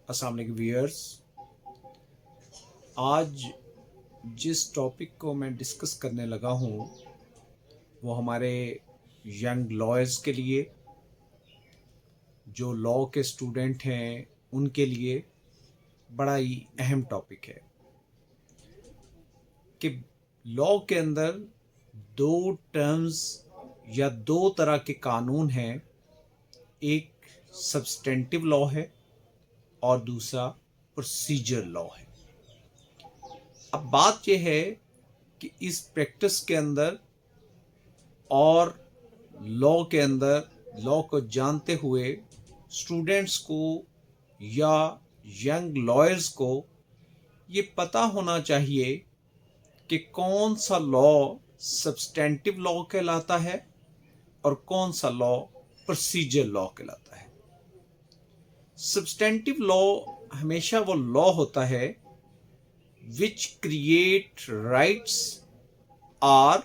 अस्सलाम वालेकुम व्यूअर्स। आज जिस टॉपिक को मैं डिस्कस करने लगा हूँ वो हमारे यंग लॉयर्स के लिए, जो लॉ के स्टूडेंट हैं उनके लिए बड़ा ही अहम टॉपिक है कि लॉ के अंदर दो टर्म्स या दो तरह के कानून हैं। एक सब्सटेंटिव लॉ है और दूसरा प्रोसीजर लॉ है। अब बात यह है कि इस प्रैक्टिस के अंदर और लॉ के अंदर लॉ को जानते हुए स्टूडेंट्स को या यंग लॉयर्स को ये पता होना चाहिए कि कौन सा लॉ सब्सटेंटिव लॉ कहलाता है और कौन सा लॉ प्रोसीजर लॉ कहलाता है। सब्सटेंटिव लॉ हमेशा वो लॉ होता है which create rights or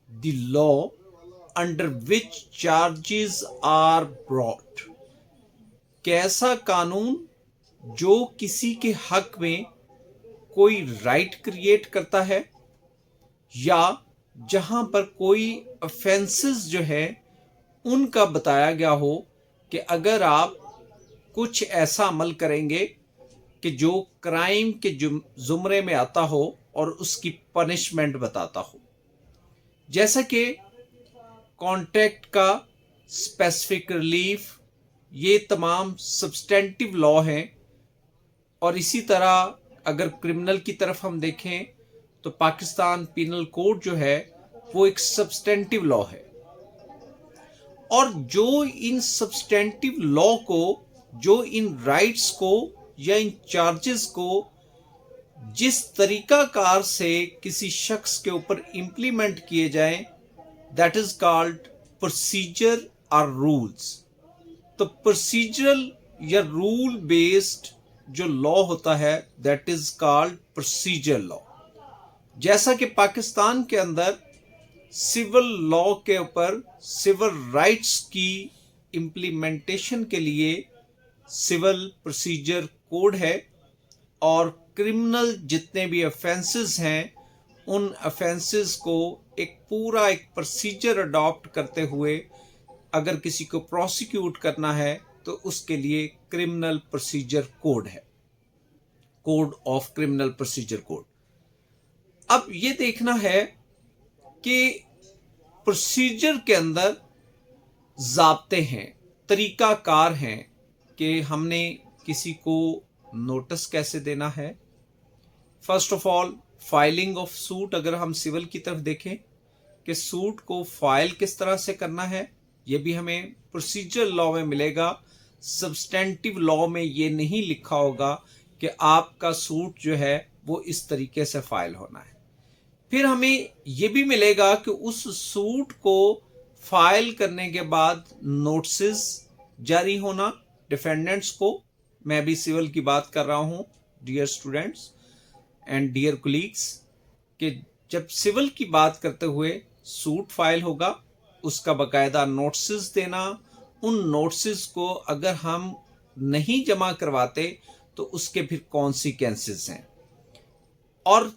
the law under which charges are brought। कैसा कानून जो किसी के हक में कोई राइट क्रिएट करता है या जहां पर कोई ऑफेंसेस जो है उनका बताया गया हो कि अगर आप कुछ ऐसा अमल करेंगे कि जो क्राइम के जुमरे में आता हो और उसकी पनिशमेंट बताता हो, जैसा कि कॉन्ट्रैक्ट का, स्पेसिफिक रिलीफ, ये तमाम सब्सटेंटिव लॉ हैं। और इसी तरह अगर क्रिमिनल की तरफ हम देखें तो पाकिस्तान पीनल कोड जो है वो एक सब्सटेंटिव लॉ है। और जो इन सब्सटेंटिव लॉ को, जो इन राइट्स को या इन चार्जेस को जिस तरीकाकार से किसी शख्स के ऊपर इंप्लीमेंट किए जाएं, दैट इज कॉल्ड प्रोसीजर और रूल्स। तो प्रोसीजरल या रूल बेस्ड जो लॉ होता है that is called procedure law. जैसा कि पाकिस्तान के अंदर सिविल लॉ के ऊपर सिविल राइट्स की इंप्लीमेंटेशन के लिए सिविल प्रोसीजर कोड है और क्रिमिनल जितने भी ऑफेंसेस हैं उन ऑफेंसेस को एक प्रोसीजर अडॉप्ट करते हुए अगर किसी को प्रोसिक्यूट करना है तो उसके लिए क्रिमिनल प्रोसीजर कोड है, code of criminal procedure code. अब ये देखना है कि प्रोसीजर के अंदर ज़ाब्ते हैं, तरीकाकार हैं कि हमने किसी को नोटिस कैसे देना है। First of all filing of suit, अगर हम सिविल की तरफ देखें कि सूट को फाइल किस तरह से करना है, ये भी हमें प्रोसीजर लॉ में मिलेगा। सब्सटेंटिव लॉ में ये नहीं लिखा होगा कि आपका सूट जो है वो इस तरीके से फाइल होना है। फिर हमें ये भी मिलेगा कि उस सूट को फाइल करने के बाद नोटिस जारी होना डिफेंडेंट्स को। मैं भी सिविल की बात कर रहा हूं dear students and dear colleagues, कि जब सिविल की बात करते हुए सूट फाइल होगा उसका बकायदा नोटिस देना, उन नोटिस को अगर हम नहीं जमा करवाते तो उसके फिर कॉन्सिक्वेंसेस हैं। और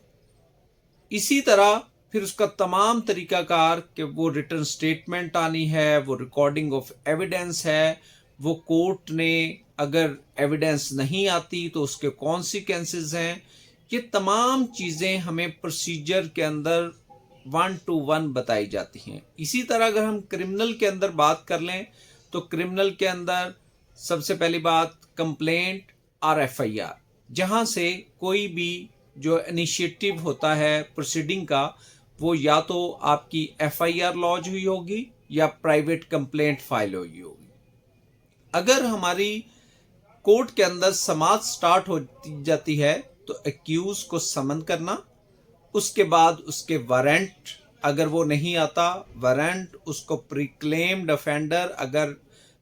इसी तरह फिर उसका तमाम तरीकाकार कि वो रिटर्न स्टेटमेंट आनी है, वो रिकॉर्डिंग ऑफ एविडेंस है, वो कोर्ट ने अगर एविडेंस नहीं आती तो उसके कॉन्सिक्वेंसेस हैं। ये तमाम चीज़ें हमें प्रोसीजर के अंदर 1 to 1 बताई जाती हैं। इसी तरह अगर हम क्रिमिनल के अंदर बात कर लें तो क्रिमिनल के अंदर सबसे पहली बात कंप्लेंट और FIR, जहाँ से कोई भी जो इनिशिएटिव होता है प्रोसीडिंग का वो या तो आपकी FIR लॉन्च हुई होगी या प्राइवेट कंप्लेंट फाइल हुई होगी। अगर हमारी कोर्ट के अंदर समाअत स्टार्ट हो जाती है तो एक्यूज को समन करना, उसके बाद उसके वारंट अगर वो नहीं आता, वारंट उसको प्रीक्लेम्ड ऑफेंडर अगर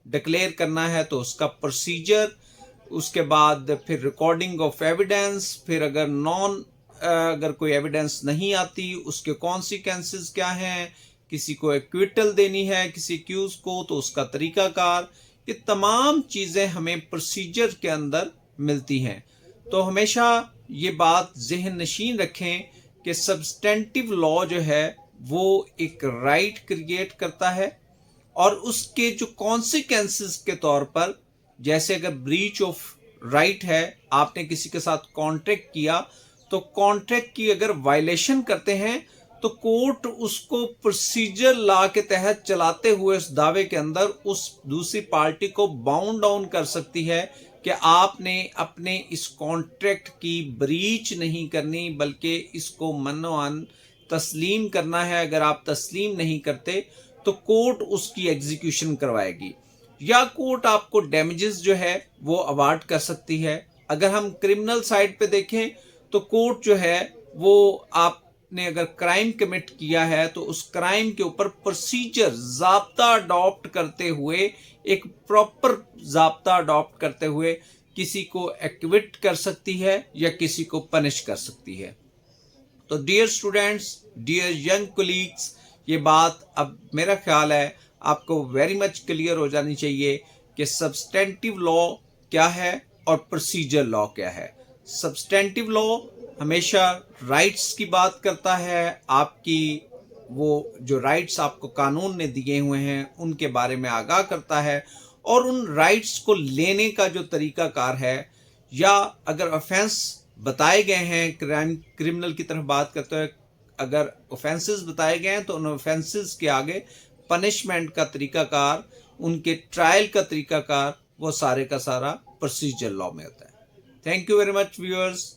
डिक्लेयर करना है तो उसका प्रोसीजर, उसके बाद फिर रिकॉर्डिंग ऑफ एविडेंस, फिर अगर कोई एविडेंस नहीं आती उसके कॉन्सिक्वेंसेस क्या हैं, किसी को एक्विटल देनी है किसी एक्यूज को तो उसका तरीकाकार, ये तमाम चीज़ें हमें प्रोसीजर के अंदर मिलती हैं। तो हमेशा ये बात ज़हन नशीन रखें कि सब्सटेंटिव लॉ जो है वो एक राइट क्रिएट करता है और उसके जो कॉन्सिक्वेंसेस के तौर पर, जैसे अगर ब्रीच ऑफ राइट है, आपने किसी के साथ कॉन्ट्रैक्ट किया, तो कॉन्ट्रैक्ट की अगर वायलेशन करते हैं तो कोर्ट उसको प्रोसीजर लॉ के तहत चलाते हुए उस दावे के अंदर उस दूसरी पार्टी को बाउंड डाउन कर सकती है कि आपने अपने इस कॉन्ट्रैक्ट की ब्रीच नहीं करनी, बल्कि इसको मनोअन तस्लीम करना है। अगर आप तस्लीम नहीं करते तो कोर्ट उसकी एग्जीक्यूशन करवाएगी, या कोर्ट आपको डैमेजेस जो है वो अवार्ड कर सकती है। अगर हम क्रिमिनल साइड पे देखें तो कोर्ट जो है वो आपने अगर क्राइम कमिट किया है तो उस क्राइम के ऊपर प्रोसीजर ज़ाब्ता अडॉप्ट करते हुए, एक प्रॉपर ज़ाब्ता अडॉप्ट करते हुए किसी को एक्विट कर सकती है या किसी को पनिश कर सकती है। तो dear students, dear young colleagues, ये बात अब मेरा ख्याल है आपको वेरी मच क्लियर हो जानी चाहिए कि सब्सटेंटिव लॉ क्या है और प्रोसीजर लॉ क्या है। सब्सटेंटिव लॉ हमेशा राइट्स की बात करता है, आपकी वो जो राइट्स आपको कानून ने दिए हुए हैं उनके बारे में आगाह करता है, और उन राइट्स को लेने का जो तरीकाकार है, या अगर ऑफेंस बताए गए हैं क्रिमिनल की तरफ बात करते हुए, अगर ऑफेंसेस बताए गए हैं तो उन ऑफेंसेस के आगे पनिशमेंट का तरीकाकार, उनके ट्रायल का तरीकाकार, वो सारे का सारा प्रोसीजर लॉ में होता है। Thank you very much viewers.